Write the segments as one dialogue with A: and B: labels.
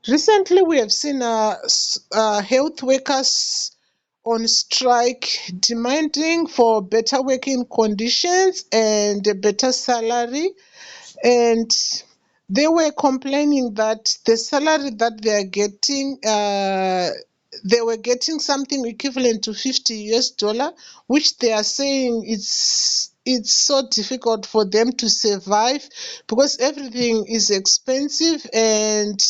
A: Recently, we have seen health workers on strike demanding for better working conditions and a better salary. And they were complaining that the salary that they are getting, they were getting something equivalent to 50 US dollar, which they are saying it's so difficult for them to survive because everything is expensive, and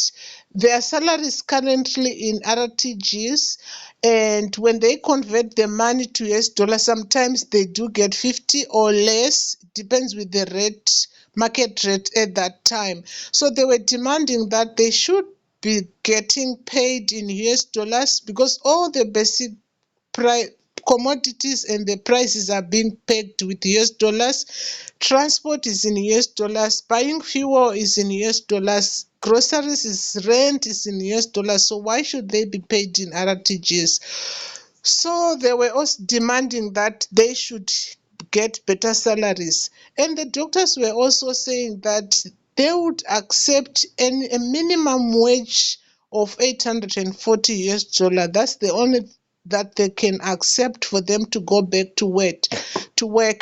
A: their salary is currently in RTGs, and when they convert the money to US dollar, sometimes they do get 50 or less, depends with the rate, market rate at that time. So they were demanding that they should be getting paid in US dollars because all the basic price commodities and the prices are being pegged with US dollars. Transport is in US dollars, buying fuel is in US dollars, groceries is rent is in US dollars. So why should they be paid in RTGs? So they were also demanding that they should get better salaries. And the doctors were also saying that they would accept a minimum wage of 840 US dollar. That's the only that they can accept for them to go back to work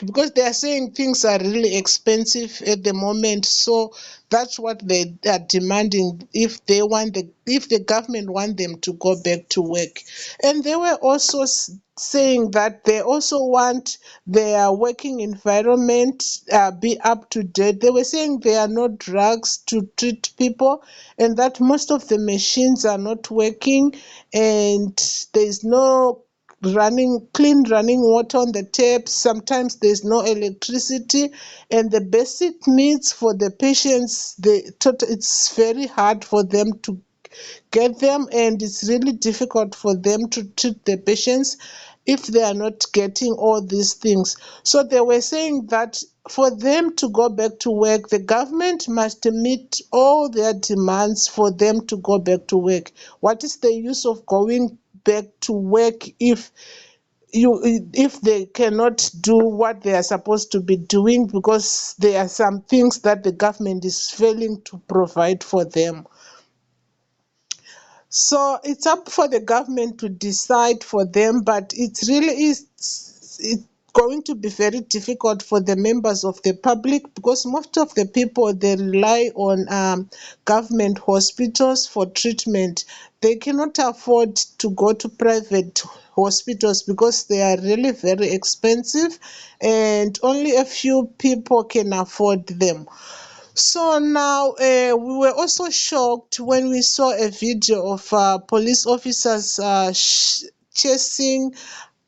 A: because they are saying things are really expensive at the moment. So that's what they are demanding if the government want them to go back to work. And they were also saying that they also want their working environment be up to date. They were saying there are no drugs to treat people, and that most of the machines are not working, and there's no clean running water on the taps. Sometimes there's no electricity, and the basic needs for the patients, it's very hard for them to get them, and it's really difficult for them to treat the patients if they are not getting all these things. So they were saying that for them to go back to work, the government must meet all their demands for them to go back to work. What is the use of going back to work if they cannot do what they are supposed to be doing because there are some things that the government is failing to provide for them? So it's up for the government to decide for them, but it really is it's going to be very difficult for the members of the public because most of the people they rely on government hospitals for treatment. They cannot afford to go to private hospitals because they are really very expensive, and only a few people can afford them. So now we were also shocked when we saw a video of police officers chasing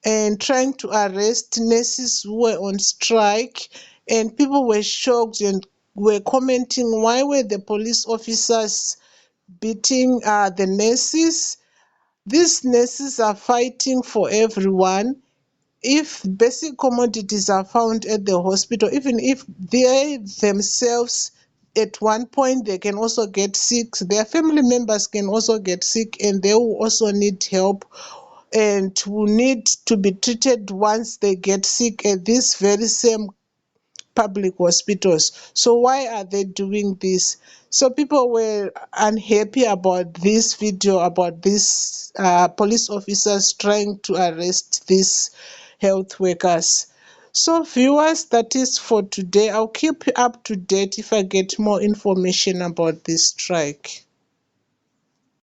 A: and trying to arrest nurses who were on strike, and people were shocked and were commenting, why were the police officers beating the nurses? These nurses are fighting for everyone. If basic commodities are found at the hospital, even if they themselves at one point they can also get sick, their family members can also get sick, and they will also need help and will need to be treated once they get sick at this very same public hospitals. So why are they doing this? So people were unhappy about this video about these police officers trying to arrest these health workers. So viewers, that is for today. I'll keep you up to date if I get more information about this strike.